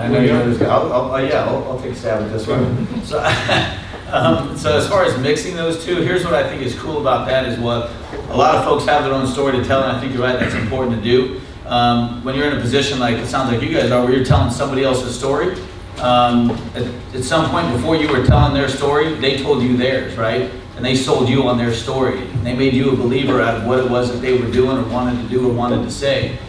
I know you know this guy. I'll take a stab at this one. So, so as far as mixing those two, here's what I think is cool about that is what a lot of folks have their own story to tell, and I think you're right, that's important to do. When you're in a position like it sounds like you guys are, where you're telling somebody else's story, at some point before you were telling their story, they told you theirs, right? And they sold you on their story. And they made you a believer out of what it was that they were doing or wanted to do or wanted to say.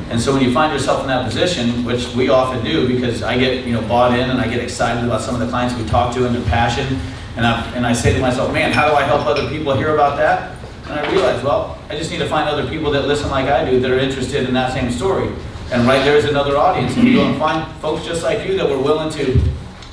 And so when you find yourself in that position, which we often do, because I get bought in and I get excited about some of the clients we talk to and their passion, and I say to myself, man, how do I help other people hear about that? And I realize, well, I just need to find other people that listen like I do that are interested in that same story. And right there's another audience. And you go and find folks just like you that were willing to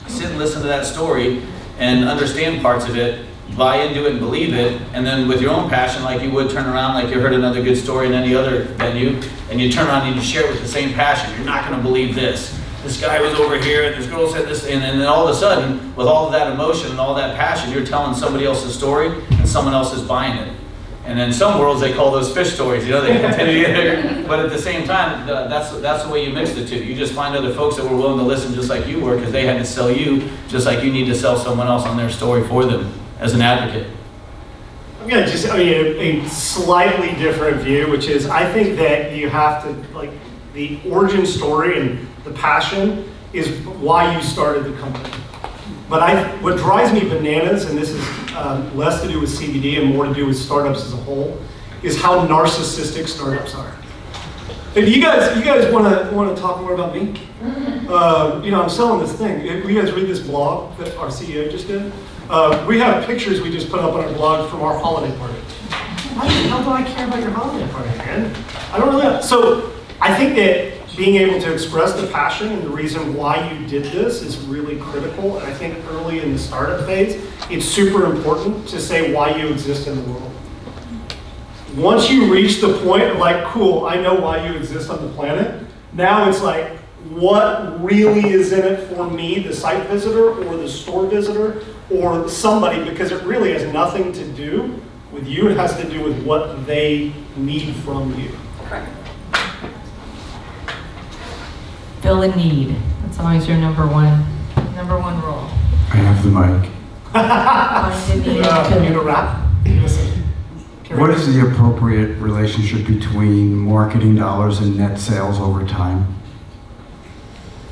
sit and listen to that story and understand parts of it, buy into it and believe it, and then with your own passion, like you would turn around like you heard another good story in any other venue, and you turn around and you share it with the same passion. You're not going to believe this. This guy was over here, and this girl said this, and then all of a sudden, with all of that emotion and all that passion, you're telling somebody else's story, and someone else is buying it. And in some worlds, they call those fish stories. They continue together. But at the same time, that's the way you mix the two. You just find other folks that were willing to listen just like you were, because they had to sell you just like you need to sell someone else on their story for them as an advocate. I'm going to a slightly different view, which is I think that you have to, the origin story and the passion is why you started the company. But what drives me bananas, and this is less to do with CBD and more to do with startups as a whole, is how narcissistic startups are. If you guys want to talk more about me? I'm selling this thing. Will you guys read this blog that our CEO just did? We have pictures we just put up on our blog from our holiday party. Why the hell do I care about your holiday party, man? I don't really. So I think that being able to express the passion and the reason why you did this is really critical. And I think early in the startup phase, it's super important to say why you exist in the world. Once you reach the point of cool, I know why you exist on the planet. Now it's like, what really is in it for me, the site visitor or the store visitor or somebody, because it really has nothing to do with you. It has to do with what they need from you. Correct. Fill a need. That's always your number one role. I have the mic. Find a need. You know, rap? What is the appropriate relationship between marketing dollars and net sales over time?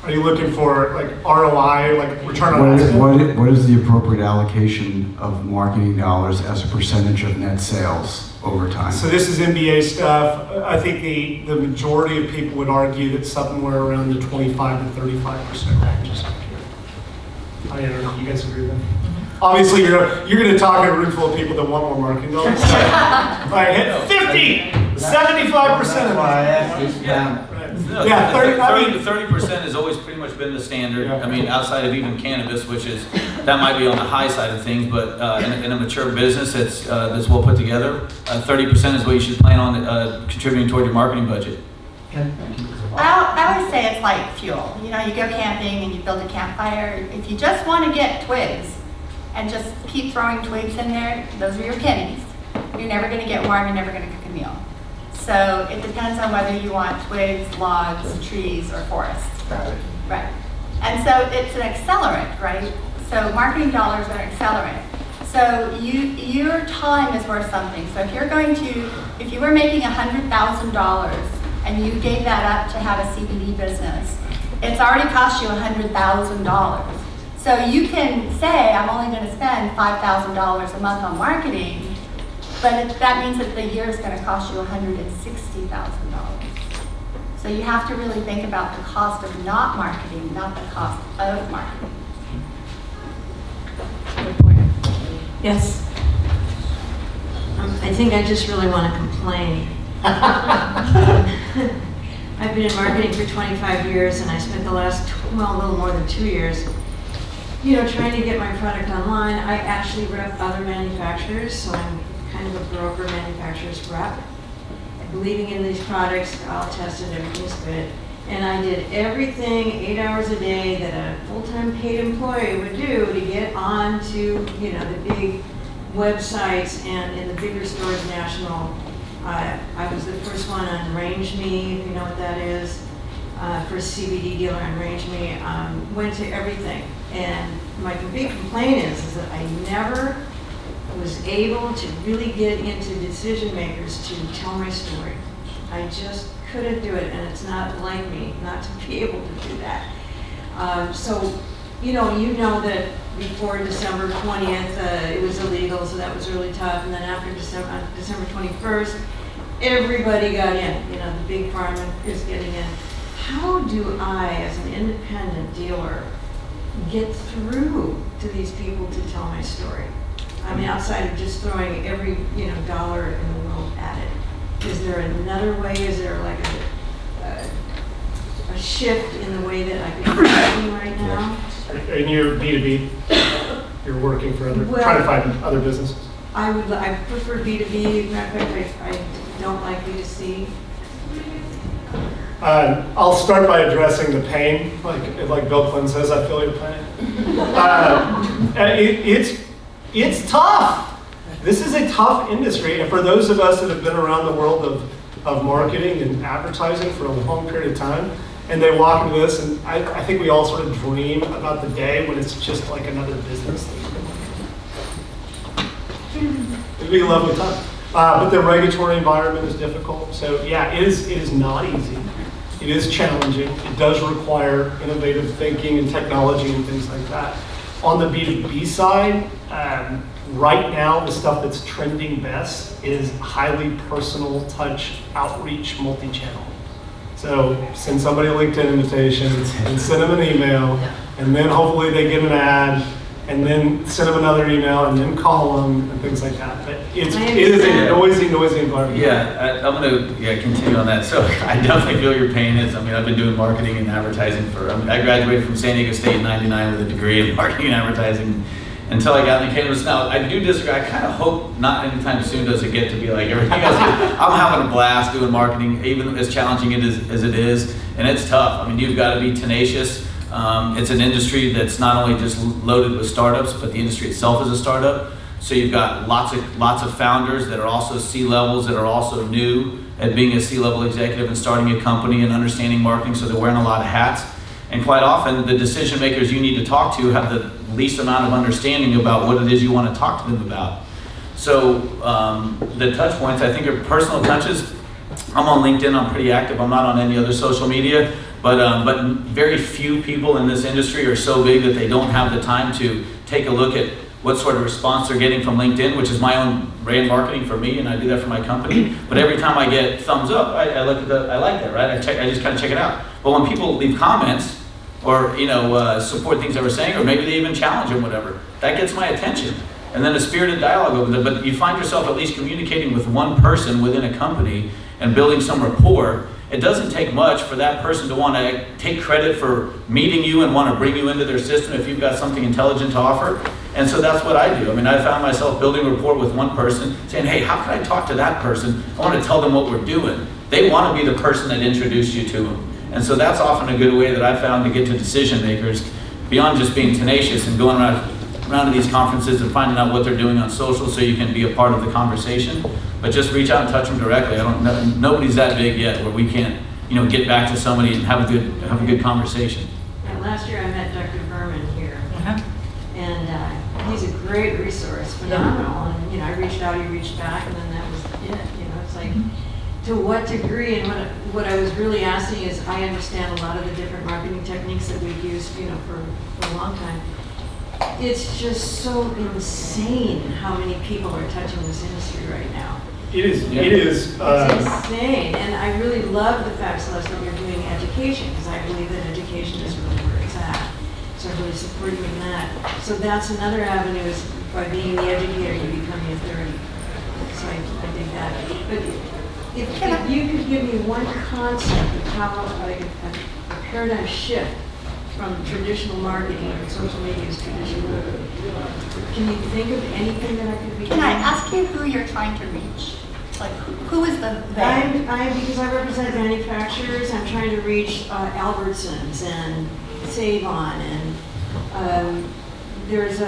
Are you looking for ROI, return on investment? What is the appropriate allocation of marketing dollars as a percentage of net sales over time? So this is MBA stuff. I think the majority of people would argue that somewhere around the 25 to 35% range. I don't know. You guys agree with that? Obviously, you're going to talk to a room full of people that want more marketing dollars. Hit 50, 75%. That's why I asked this. Yeah, 30 to 30% has always pretty much been the standard. Yeah. I mean, outside of even cannabis, which is, that might be on the high side of things, but in a mature business that's well put together, 30% is what you should plan on contributing toward your marketing budget. I always say it's like fuel. You go camping and you build a campfire. If you just want to get twigs and just keep throwing twigs in there, those are your pennies. You're never going to get warm, you're never going to cook a meal. So it depends on whether you want twigs, logs, trees, or forests. Right. And so it's an accelerant, right? So marketing dollars are an accelerant. So your time is worth something. So if you were making $100,000 and you gave that up to have a CBD business, it's already cost you $100,000. So you can say, I'm only going to spend $5,000 a month on marketing, but that means that the year is going to cost you $160,000. So you have to really think about the cost of not marketing, not the cost of marketing. Good point. Yes? I think I just really want to complain. I've been in marketing for 25 years, and I spent the last, a little more than 2 years, trying to get my product online. I actually rep other manufacturers, so I'm kind of a broker manufacturer's rep. Believing in these products, they're all tested, everything's good. And I did everything 8 hours a day that a full-time paid employee would do to get onto, the big websites and in the bigger stores national. I was the first one on Range Me, if you know what that is. for a CBD dealer and arranged me, went to everything. And my big complaint is that I never was able to really get into decision makers to tell my story. I just couldn't do it, and it's not like me not to be able to do that. So, you know that before December 20th, it was illegal, so that was really tough. And then after December 21st, everybody got in. The big pharma is getting in. How do I, as an independent dealer, get through to these people to tell my story? I mean, outside of just throwing every dollar in the world at it, is there another way? Is there like a shift in the way that I could be working right now? And you're B2B, you're working for trying to find other businesses? I prefer B2B. Matter of fact, I don't like B2C. I'll start by addressing the pain, like Bill Clinton says, I feel your pain. It's tough. This is a tough industry, and for those of us that have been around the world of marketing and advertising for a long period of time, and they walk into this, and I think we all sort of dream about the day when it's just like another business. It'd be a lovely time. But the regulatory environment is difficult, so yeah, it is not easy. It is challenging. It does require innovative thinking and technology and things like that. On the B2B side, right now, the stuff that's trending best is highly personal touch outreach multi-channel. So send somebody a LinkedIn invitation and send them an email, and then hopefully they get an ad, and then send them another email, and then call them, and things like that. But it is a noisy environment. Yeah, I'm going to continue on that. So I definitely feel your pain. I've been doing marketing and advertising I graduated from San Diego State in '99 with a degree in marketing and advertising until I got in the cannabis. Now, I do disagree. I kind of hope not anytime soon does it get to be like everything else. I'm having a blast doing marketing, even as challenging as it is, and it's tough. You've got to be tenacious. It's an industry that's not only just loaded with startups, but the industry itself is a startup. So you've got lots of founders that are also C-levels that are also new at being a C-level executive and starting a company and understanding marketing, so they're wearing a lot of hats. And quite often, the decision makers you need to talk to have the least amount of understanding about what it is you want to talk to them about. So the touch points, I think, are personal touches. I'm on LinkedIn, I'm pretty active. I'm not on any other social media, but very few people in this industry are so big that they don't have the time to take a look at what sort of response they're getting from LinkedIn, which is my own brand marketing for me, and I do that for my company. But every time I get thumbs up, I look at I like that, right? I just kind of check it out. But when people leave comments or support things I were saying, or maybe they even challenge them, whatever, that gets my attention. And then a spirited dialogue over there. But you find yourself at least communicating with one person within a company and building some rapport. It doesn't take much for that person to want to take credit for meeting you and want to bring you into their system if you've got something intelligent to offer. And so that's what I do. I found myself building rapport with one person, saying, hey, how can I talk to that person? I want to tell them what we're doing. They want to be the person that introduced you to them. And so that's often a good way that I found to get to decision makers, beyond just being tenacious and going around to these conferences and finding out what they're doing on social so you can be a part of the conversation. But just reach out and touch them directly. Nobody's that big yet where we can't, get back to somebody and have a good conversation. Yeah, last year I met Dr. Berman here, and he's a great resource, phenomenal. And I reached out, he reached back, and then that was it. It's like, to what degree? And what I was really asking is, I understand a lot of the different marketing techniques that we've used, for a long time. It's just so insane how many people are touching this industry right now. It is. It's insane. And I really love the fact, Celeste, that you're doing education, because I believe that education is really where it's at. So I'm really supporting you in that. So that's another avenue, is by being the educator, you become the authority. So I dig that. But if you could give me one concept of how a paradigm shift from traditional marketing and social media is traditional, can you think of anything that I could be Can I ask you who you're trying to reach? Like, who is the they? Because I represent manufacturers, I'm trying to reach Albertsons and Save-On, and there's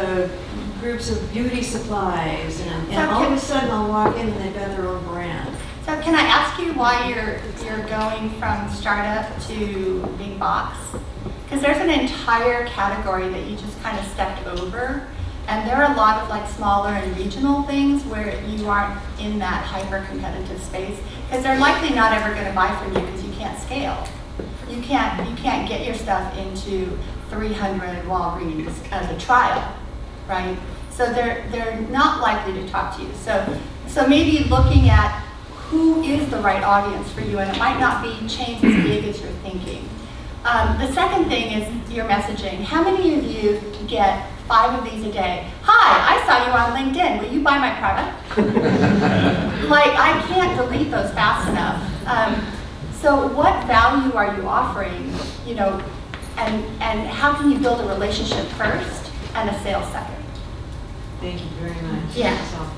groups of beauty supplies, and all of a sudden I'll walk in and they've got their own brand. So can I ask you why you're going from startup to big box? Because there's an entire category that you just kind of stepped over. And there are a lot of like smaller and regional things where you aren't in that hyper competitive space because they're likely not ever going to buy from you because you can't scale. You can't get your stuff into 300 Walgreens as a trial, right? So they're not likely to talk to you. So maybe looking at who is the right audience for you, and it might not be chains as big as you're thinking. The second thing is your messaging. How many of you get 5 of these a day? Hi, I saw you on LinkedIn. Will you buy my product? Like, I can't delete those fast enough. So what value are you offering, you know, and how can you build a relationship first and a sale second? Thank you very much. Yeah. That's helpful.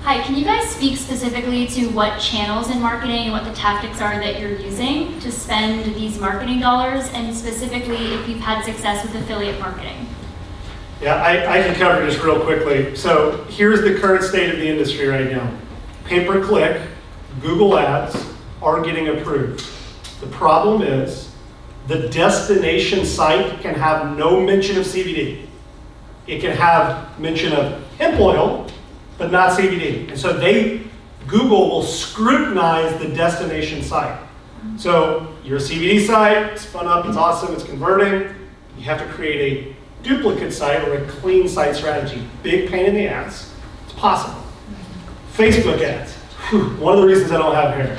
Hi, can you guys speak specifically to what channels in marketing and what the tactics are that you're using to spend these marketing dollars, and specifically if you've had success with affiliate marketing? Yeah, I can cover this real quickly. So here's the current state of the industry right now. Pay-per-click, Google ads are getting approved. The problem is the destination site can have no mention of CBD. It can have mention of hemp oil, but not CBD. And so Google will scrutinize the destination site. So your CBD site, it's spun up, it's awesome, it's converting. You have to create a duplicate site or a clean site strategy. Big pain in the ass. It's possible. Facebook ads. Whew, one of the reasons I don't have hair.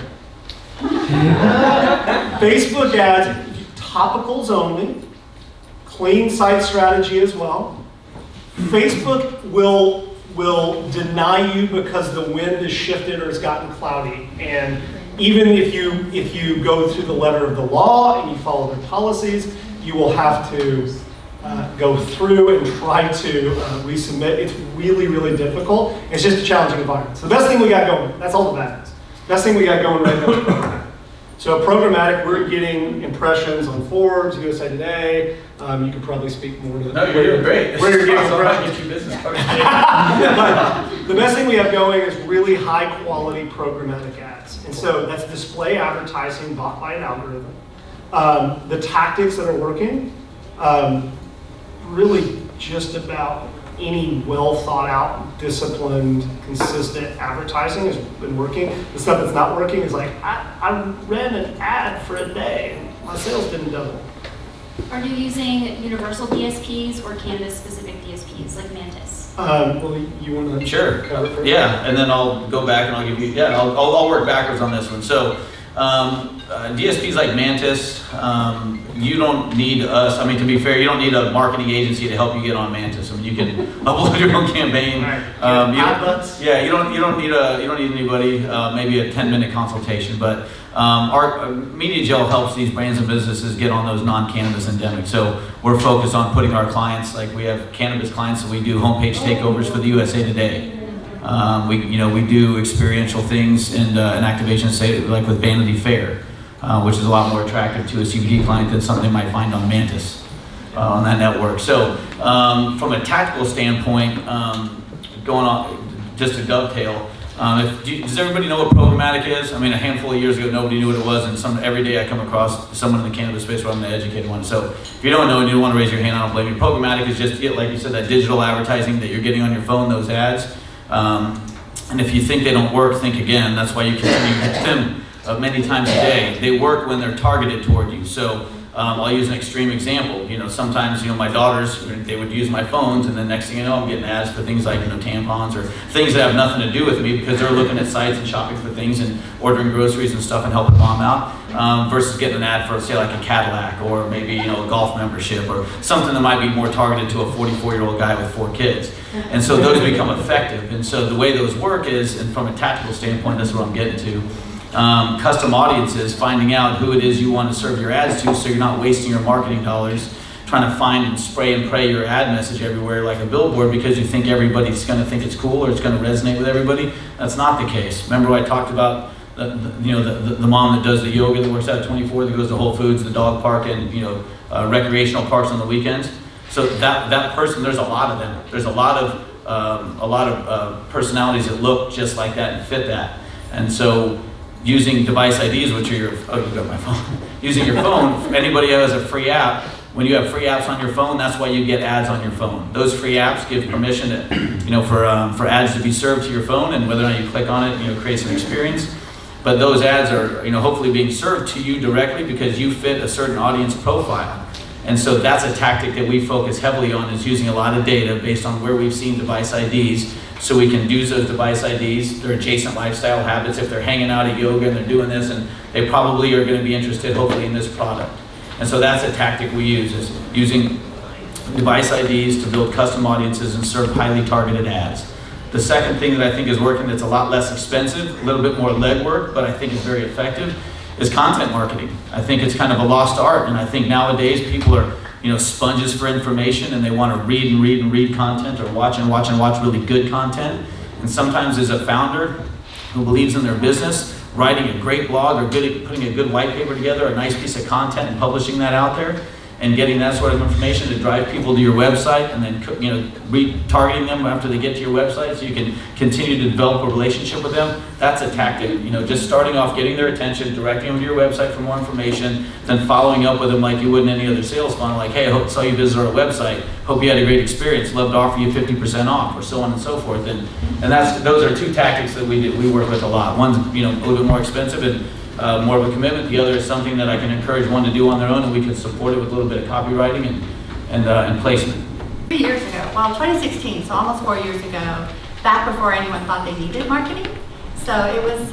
Facebook ads, topicals only, clean site strategy as well. Facebook will deny you because the wind has shifted or has gotten cloudy. And even if you go through the letter of the law and you follow their policies, you will have to go through and try to resubmit. It's really, really difficult. It's just a challenging environment. So the best thing we got going, that's all the bad news. Best thing we got going right now is programmatic. So programmatic, we're getting impressions on Forbes, USA Today. You could probably speak more to No, you're doing great. where you're getting So I'll impressions. get you business cards. But the best thing we have going is really high quality programmatic ads. And so that's display advertising bought by an algorithm. The tactics that are working, really just about any well thought out, disciplined, consistent advertising has been working. The stuff that's not working is like, I ran an ad for a day and my sales didn't double. Are you using universal DSPs or cannabis-specific DSPs like Mantis? Well, you want to Sure. cover first? Yeah, and then I'll go back and I'll give you, I'll work backwards on this one. So DSPs like Mantis, you don't need us. I mean, to be fair, you don't need a marketing agency to help you get on Mantis. I mean, you can upload your own campaign. Right. You don't need anybody. Maybe a 10-minute consultation, but our Media Gel helps these brands and businesses get on those non-cannabis endemic. So we're focused on putting our clients, like we have cannabis clients, so we do homepage takeovers for the USA Today. We do experiential things and activations, say like with Vanity Fair, which is a lot more attractive to a CBD client than something they might find on Mantis, on that network. So from a tactical standpoint, going on just to dovetail, does everybody know what programmatic is? I mean, a handful of years ago, nobody knew what it was, and every day I come across someone in the cannabis space where I'm the educated one. So if you don't know and you don't want to raise your hand, I don't blame you. Programmatic is just, like you said, that digital advertising that you're getting on your phone, those ads. And if you think they don't work, think again. That's why you continue to hit them many times a day. They work when they're targeted toward you. So I'll use an extreme example. Sometimes, my daughters, they would use my phones, and then next thing you know, I'm getting ads for things like, tampons or things that have nothing to do with me because they're looking at sites and shopping for things and ordering groceries and stuff and helping mom out, versus getting an ad for, say, like a Cadillac or maybe, a golf membership or something that might be more targeted to a 44-year-old guy with 4 kids. And so those become effective. And so the way those work is, and from a tactical standpoint, that's what I'm getting to, custom audiences, finding out who it is you want to serve your ads to so you're not wasting your marketing dollars trying to find and spray and pray your ad message everywhere like a billboard because you think everybody's going to think it's cool or it's going to resonate with everybody. That's not the case. Remember what I talked about, the mom that does the yoga that works out at 24, that goes to Whole Foods, the dog park, and recreational parks on the weekends? So that person, there's a lot of them. There's a lot of a lot of personalities that look just like that and fit that. And so using device IDs, which are your, oh, you got my phone. Using your phone, anybody who has a free app, when you have free apps on your phone, that's why you get ads on your phone. Those free apps give permission to, for ads to be served to your phone, and whether or not you click on it, creates an experience. But those ads are, hopefully being served to you directly because you fit a certain audience profile. And so that's a tactic that we focus heavily on, is using a lot of data based on where we've seen device IDs, so we can use those device IDs, their adjacent lifestyle habits. If they're hanging out at yoga and they're doing this, and they probably are going to be interested, hopefully, in this product. And so that's a tactic we use, is using device IDs to build custom audiences and serve highly targeted ads. The second thing that I think is working that's a lot less expensive, a little bit more legwork, but I think is very effective, is content marketing. I think it's kind of a lost art, and I think nowadays people are sponges for information, and they want to read and read and read content, or watch and watch and watch really good content. And sometimes as a founder who believes in their business, writing a great blog or putting a good white paper together, a nice piece of content, and publishing that out there, and getting that sort of information to drive people to your website, and then retargeting them after they get to your website so you can continue to develop a relationship with them. That's a tactic. Just starting off, getting their attention, directing them to your website for more information, then following up with them like you would in any other sales funnel, like, hey, I saw you visit our website, hope you had a great experience, love to offer you 50% off, or so on and so forth. And those are two tactics that we work with a lot. One's a little bit more expensive and more of a commitment. The other is something that I can encourage one to do on their own, and we can support it with a little bit of copywriting and placement. 3 years ago, 2016, so almost 4 years ago, back before anyone thought they needed marketing. So it was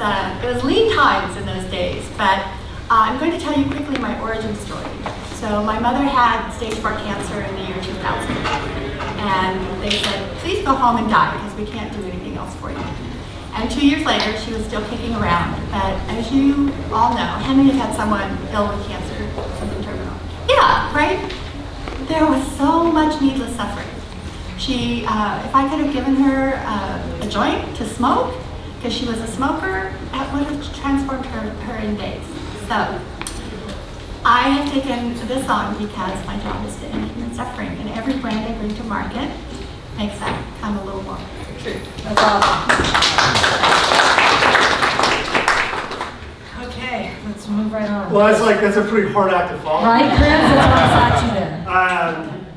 lean times in those days, but I'm going to tell you quickly my origin story. So my mother had stage 4 cancer in the year 2000, and they said, please go home and die because we can't do anything else for you. And 2 years later, she was still kicking around. But as you all know, how many have had someone ill with cancer, something terminal? Yeah, right? There was so much needless suffering. She, if I could have given her a joint to smoke, because she was a smoker, that would have transformed her in days. So I have taken this on because my job is to end human suffering, and every brand I bring to market makes that come a little more true. That's awesome. Okay, let's move right on. Well, that's a pretty hard act to follow. Right, Chris? That's why I got you there.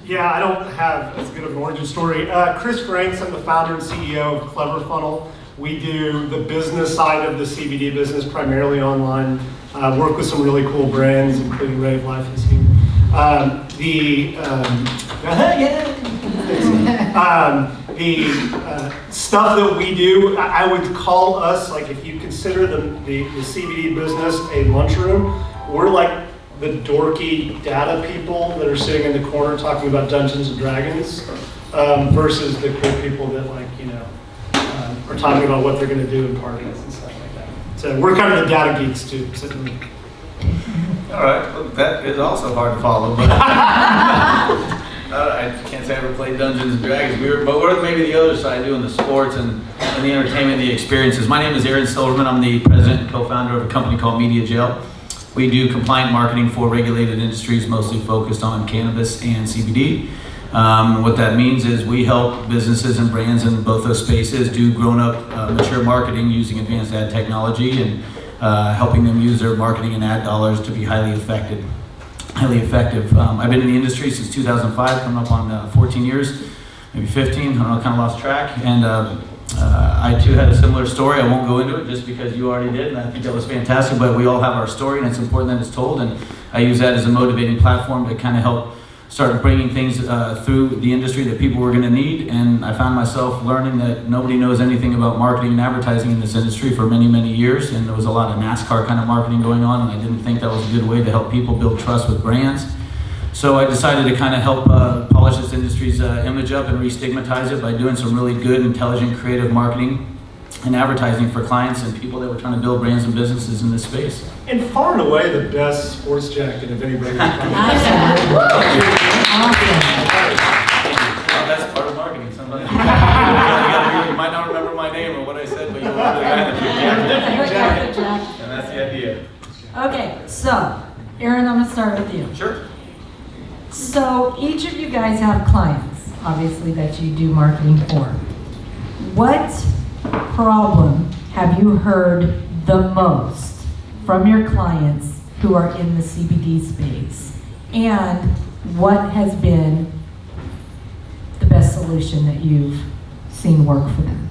Yeah, I don't have as good of an origin story. Chris Franks, I'm the founder and CEO of Clever Funnel. We do the business side of the CBD business, primarily online. Work with some really cool brands, including Rave Life and Steam. The stuff that we do, I would call us, like, if you consider the CBD business a lunchroom, we're like the dorky data people that are sitting in the corner talking about Dungeons and Dragons, versus the cool people that are talking about what they're going to do in parties and stuff like that. So we're kind of the data geeks too. All right, well, that is also hard to follow, but I can't say I ever played Dungeons and Dragons. But we're maybe the other side, doing the sports and the entertainment, the experiences. My name is Aaron Silverman. I'm the president and co-founder of a company called Media Gel. We do compliant marketing for regulated industries, mostly focused on cannabis and CBD. What that means is we help businesses and brands in both those spaces do grown-up, mature marketing using advanced ad technology, and helping them use their marketing and ad dollars to be highly effective. I've been in the industry since 2005, coming up on 14 years, maybe 15, I don't know, kind of lost track. And I too had a similar story. I won't go into it just because you already did, and I think that was fantastic, but we all have our story, and it's important that it's told, and I use that as a motivating platform to kind of help start bringing things through the industry that people were going to need. And I found myself learning that nobody knows anything about marketing and advertising in this industry for many, many years, and there was a lot of NASCAR kind of marketing going on, and I didn't think that was a good way to help people build trust with brands. So I decided to kind of help polish this industry's image up and re-stigmatize it by doing some really good, intelligent, creative marketing and advertising for clients and people that were trying to build brands and businesses in this space. And far and away the best sports jacket of anybody. Well, that's part of marketing. Sometimes you might not remember my name or what I said, but you'll remember the guy that jacket. And that's the idea. Okay, so, Aaron, I'm gonna start with you. Sure. So each of you guys have clients, obviously, that you do marketing for. What problem have you heard the most from your clients who are in the CBD space? And what has been the best solution that you've seen work for them?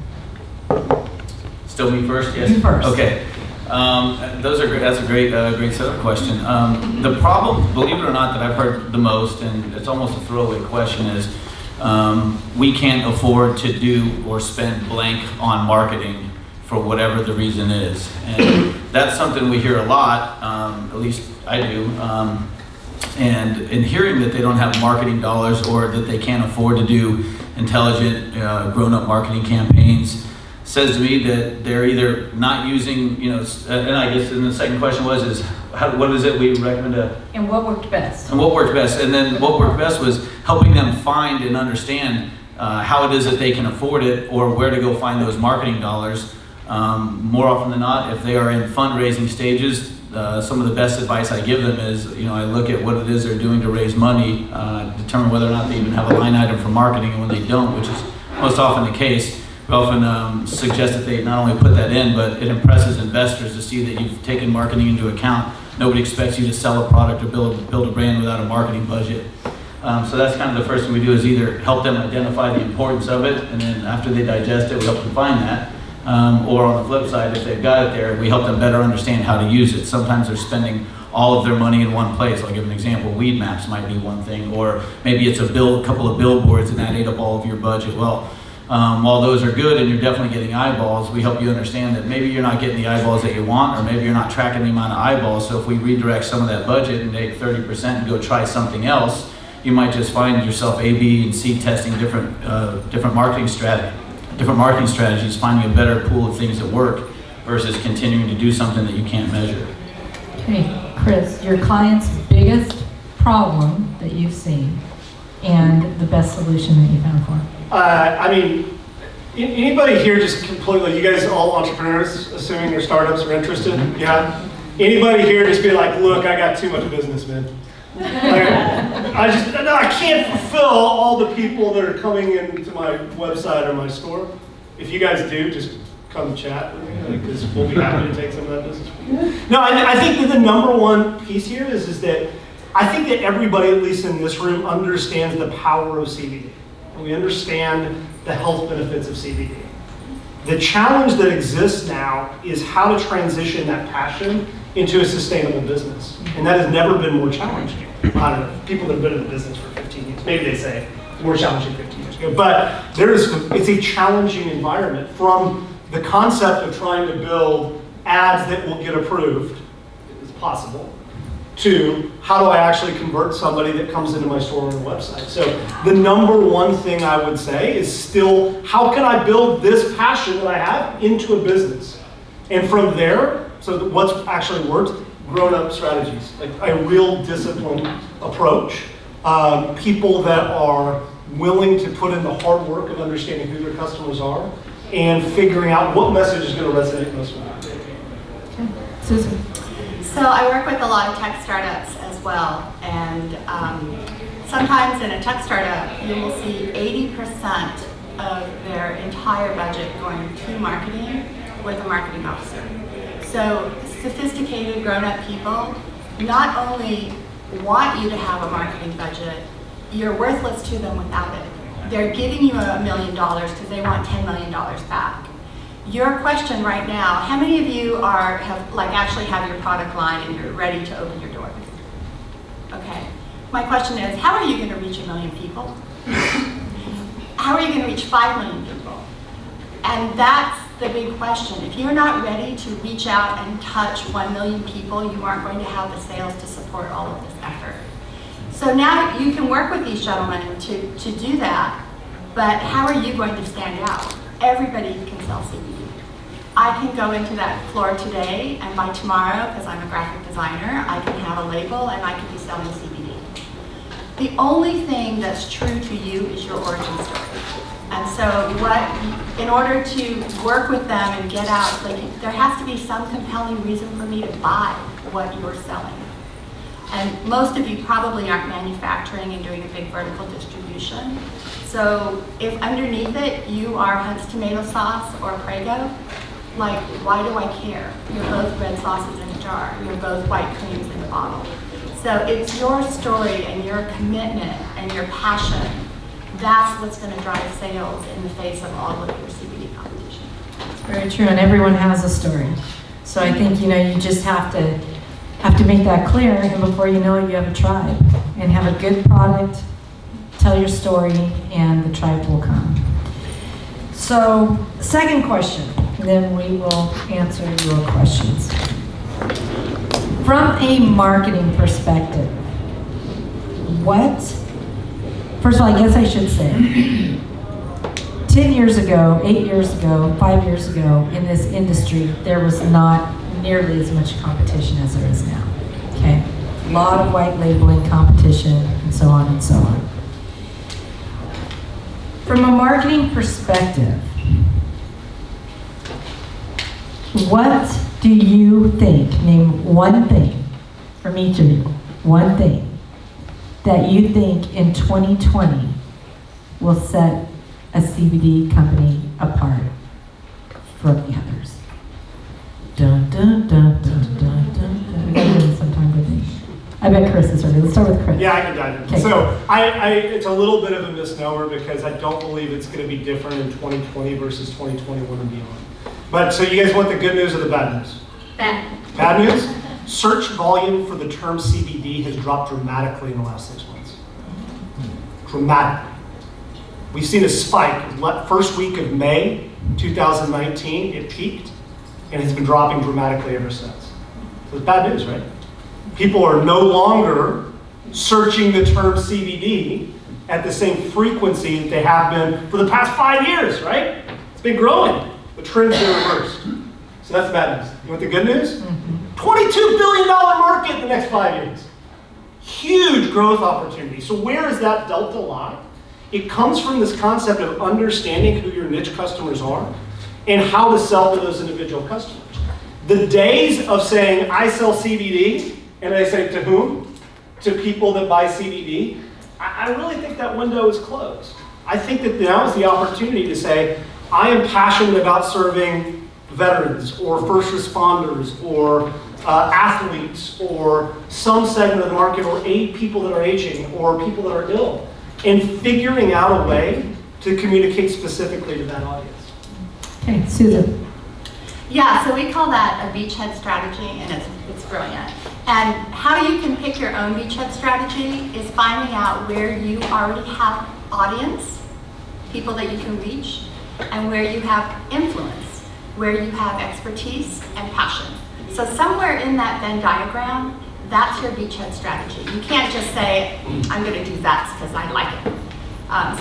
Still me first, yes? You first. Okay. Those are great. That's a great set of question. The problem, believe it or not, that I've heard the most, and it's almost a throwaway question, is we can't afford to do or spend blank on marketing for whatever the reason is. And that's something we hear a lot, at least I do. And in hearing that they don't have marketing dollars or that they can't afford to do intelligent, grown-up marketing campaigns, says to me that they're either not using, and I guess and the second question was, what is it we recommend to? And what worked best? And what worked best. And then what worked best was helping them find and understand how it is that they can afford it or where to go find those marketing dollars. More often than not, if they are in fundraising stages, some of the best advice I give them is, I look at what it is they're doing to raise money, determine whether or not they even have a line item for marketing, and when they don't, which is most often the case, we often suggest that they not only put that in, but it impresses investors to see that you've taken marketing into account. Nobody expects you to sell a product or build a brand without a marketing budget. So that's kind of the first thing we do, is either help them identify the importance of it, and then after they digest it, we help them find that. Or on the flip side, if they've got it there, we help them better understand how to use it. Sometimes they're spending all of their money in one place. I'll give an example. Weed maps might be one thing, or maybe it's a couple of billboards and that ate up all of your budget. Well, while those are good and you're definitely getting eyeballs, we help you understand that maybe you're not getting the eyeballs that you want, or maybe you're not tracking the amount of eyeballs. So if we redirect some of that budget and take 30% and go try something else, you might just find yourself A, B, and C testing different marketing strategies, finding a better pool of things that work versus continuing to do something that you can't measure. Okay, Chris, your client's biggest problem that you've seen and the best solution that you found for him. Anybody here just completely, you guys all entrepreneurs, assuming your startups are interested? Yeah? Anybody here just be like, look, I got too much business, man. I can't fulfill all the people that are coming into my website or my store. If you guys do, just come chat with me, because we'll be happy to take some of that business from you. No, I think that the number one piece here is that I think that everybody, at least in this room, understands the power of CBD. We understand the health benefits of CBD. The challenge that exists now is how to transition that passion into a sustainable business. And that has never been more challenging. I don't know, people that have been in the business for 15 years, maybe they say it's more challenging 15 years ago, but it's a challenging environment, from the concept of trying to build ads that will get approved, it's possible, to how do I actually convert somebody that comes into my store on the website. So the number one thing I would say is still, how can I build this passion that I have into a business? And from there, so what's actually worked, grown-up strategies, like a real disciplined approach. People that are willing to put in the hard work of understanding who their customers are and figuring out what message is going to resonate most with them. Okay. Susan. So I work with a lot of tech startups as well, and sometimes in a tech startup, you will see 80% of their entire budget going to marketing with a marketing officer. So sophisticated grown-up people not only want you to have a marketing budget, you're worthless to them without it. They're giving you $1 million because they want $10 million back. Your question right now, how many of you actually have your product line and you're ready to open your doors? Okay. My question is, how are you going to reach 1 million people? How are you going to reach 5 million people? And that's the big question. If you're not ready to reach out and touch 1 million people, you aren't going to have the sales to support all of this effort. So now you can work with these gentlemen to do that, but how are you going to stand out? Everybody can sell CBD. I can go into that floor today, and by tomorrow, because I'm a graphic designer, I can have a label and I can be selling CBD. The only thing that's true to you is your origin story. And so in order to work with them and get out, there has to be some compelling reason for me to buy what you're selling. And most of you probably aren't manufacturing and doing a big vertical distribution. So if underneath it you are Hunt's tomato sauce or Prego, like, why do I care? You're both red sauces in a jar. You're both white creams in a bottle. So it's your story and your commitment and your passion. That's what's going to drive sales in the face of all of your CBD competition. Very true, and everyone has a story. So I think, you just have to make that clear, and before you know it, you have a tribe. And have a good product, tell your story, and the tribe will come. So, second question, then we will answer your questions. From a marketing perspective, first of all, I guess I should say, 10 years ago, 8 years ago, 5 years ago, in this industry, there was not nearly as much competition as there is now, okay? A lot of white labeling competition, and so on and so on. From a marketing perspective, what do you think, name one thing from each of you, one thing that you think in 2020 will set a CBD company apart from the others? Dun, dun, dun, dun, dun, dun. We gotta do this sometime with me. I bet Chris is ready. Let's start with Chris. Yeah, I can dive in. Okay. So it's a little bit of a misnomer because I don't believe it's going to be different in 2020 versus 2021 and beyond. But so you guys want the good news or the bad news? Bad news? Search volume for the term CBD has dropped dramatically in the last 6 months. Dramatically. We've seen a spike. First week of May 2019, it peaked and has been dropping dramatically ever since. So it's bad news, right? People are no longer searching the term CBD at the same frequency that they have been for the past 5 years, right? It's been growing. The trend's been reversed. So that's bad news. You want the good news? $22 billion market in the next 5 years. Huge growth opportunity. So where does that delta lie? It comes from this concept of understanding who your niche customers are and how to sell to those individual customers. The days of saying, I sell CBD, and I say, to whom? To people that buy CBD. I really think that window is closed. I think that now is the opportunity to say, I am passionate about serving veterans or first responders or athletes or some segment of the market or people that are aging or people that are ill, and figuring out a way to communicate specifically to that audience. Okay, Susan. Yeah, so we call that a beachhead strategy, and it's brilliant. And how you can pick your own beachhead strategy is finding out where you already have audience, people that you can reach, and where you have influence, where you have expertise and passion. So somewhere in that Venn diagram, that's your beachhead strategy. You can't just say, I'm going to do that because I like it.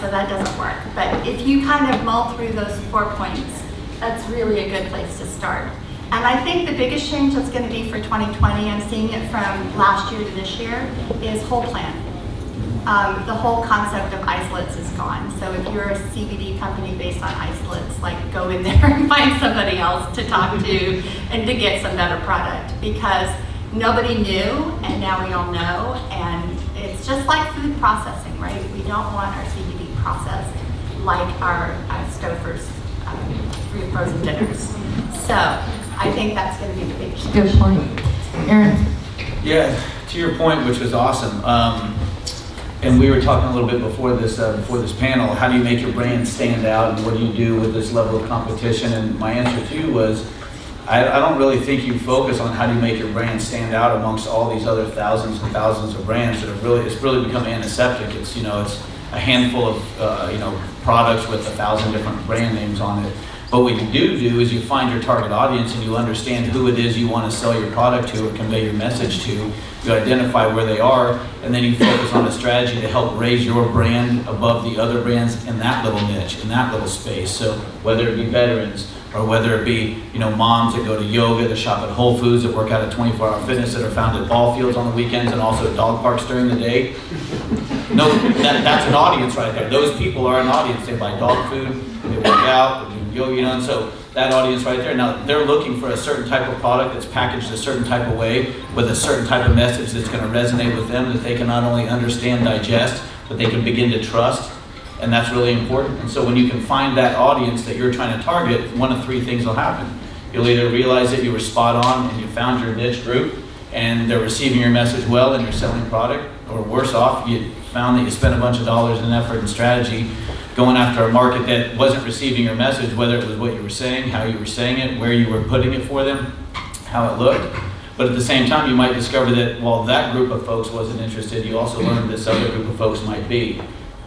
So that doesn't work. But if you kind of mull through those 4 points, that's really a good place to start. And I think the biggest change that's going to be for 2020, I'm seeing it from last year to this year, is whole plant. The whole concept of isolates is gone. So if you're a CBD company based on isolates, like go in there and find somebody else to talk to and to get some better product, because nobody knew and now we all know. And it's just like food processing, right? We don't want our CBD processed like our Stouffer's frozen dinners. So I think that's going to be the big change. Good point. Aaron? Yeah, to your point, which was awesome. And we were talking a little bit before this panel, how do you make your brand stand out and what do you do with this level of competition? And my answer to you was, I don't really think you focus on how do you make your brand stand out amongst all these other thousands and thousands of brands that it's really become antiseptic. It's a handful of products with 1,000 different brand names on it. But what you do is you find your target audience and you understand who it is you want to sell your product to or convey your message to. You identify where they are, and then you focus on a strategy to help raise your brand above the other brands in that little niche, in that little space. So whether it be veterans, or whether it be moms that go to yoga, that shop at Whole Foods, that work out at 24-hour fitness, that are found at ball fields on the weekends and also at dog parks during the day. No, that's an audience right there. Those people are an audience. They buy dog food, they work out, they do yoga, and so that audience right there. Now, they're looking for a certain type of product that's packaged a certain type of way with a certain type of message that's going to resonate with them, that they can not only understand, digest, but they can begin to trust. And that's really important. And so when you can find that audience that you're trying to target, one of three things will happen. You'll either realize that you were spot on and you found your niche group and they're receiving your message well and you're selling product, or worse off, you found that you spent a bunch of dollars and effort and strategy going after a market that wasn't receiving your message, whether it was what you were saying, how you were saying it, where you were putting it for them, how it looked. But at the same time, you might discover that while that group of folks wasn't interested, you also learned this other group of folks might be.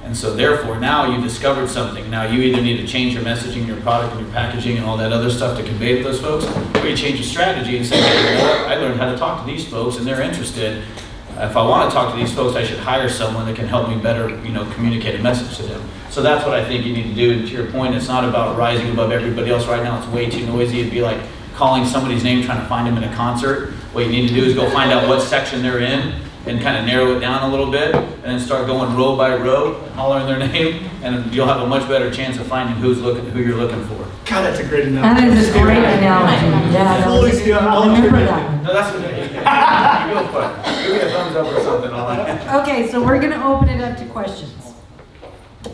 And so therefore, now you've discovered something. Now you either need to change your messaging, your product, and your packaging, and all that other stuff to convey to those folks, or you change your strategy and say, hey, you know what? I learned how to talk to these folks, and they're interested. If I want to talk to these folks, I should hire someone that can help me better, communicate a message to them. So that's what I think you need to do. And to your point, it's not about rising above everybody else. Right now, it's way too noisy. It'd be like calling somebody's name, trying to find them in a concert. What you need to do is go find out what section they're in and kind of narrow it down a little bit, and then start going row by row, hollering their name, and you'll have a much better chance of finding who you're looking for. God, that's a great analogy. That is a great analogy. Yeah, Fully steal. I'll remember attribute that one. No, that's okay. You go for it. Give me a thumbs up or something. All right. Okay, so we're gonna open it up to questions.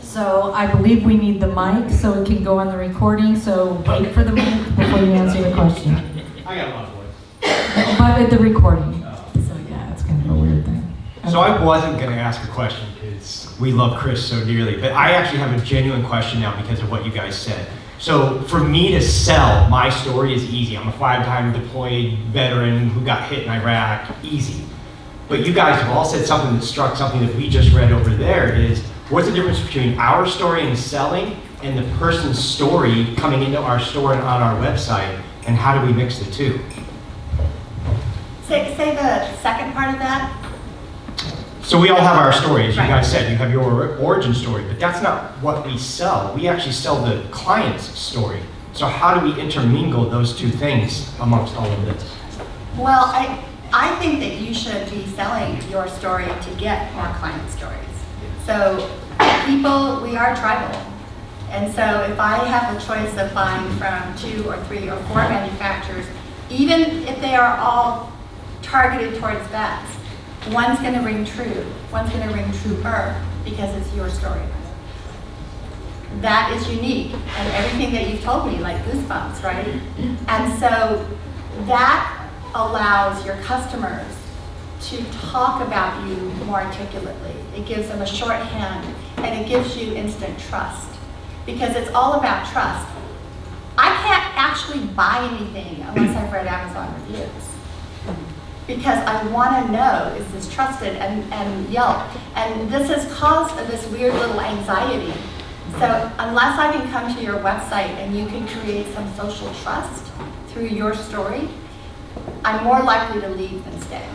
So I believe we need the mic so it can go on the recording, so wait for the mic before you answer the question. I got a lot of voice. But at the recording. So yeah, it's kind of a weird thing. So I wasn't going to ask a question because we love Chris so dearly, but I actually have a genuine question now because of what you guys said. So for me to sell my story is easy. I'm a 5-time deployed veteran who got hit in Iraq, easy. But you guys have all said something that struck something that we just read over there is, what's the difference between our story and selling and the person's story coming into our store and on our website, and how do we mix the two? Say the second part of that. So we all have our story, as you Right. guys said. You have your origin story, but that's not what we sell. We actually sell the client's story. So how do we intermingle those two things amongst all of this? Well, I think that you should be selling your story to get more client stories. So people, we are tribal. And so if I have a choice of buying from 2 or 3 or 4 manufacturers, even if they are all targeted towards vets, one's going to ring true, one's going to ring truer because it's your story. That is unique, and everything that you've told me, like goosebumps, right? And so that allows your customers to talk about you more articulately. It gives them a shorthand, and it gives you instant trust, because it's all about trust. I can't actually buy anything unless I've read Amazon reviews, because I want to know, is this trusted, and Yelp. And this has caused this weird little anxiety. So unless I can come to your website and you can create some social trust through your story, I'm more likely to leave than stay.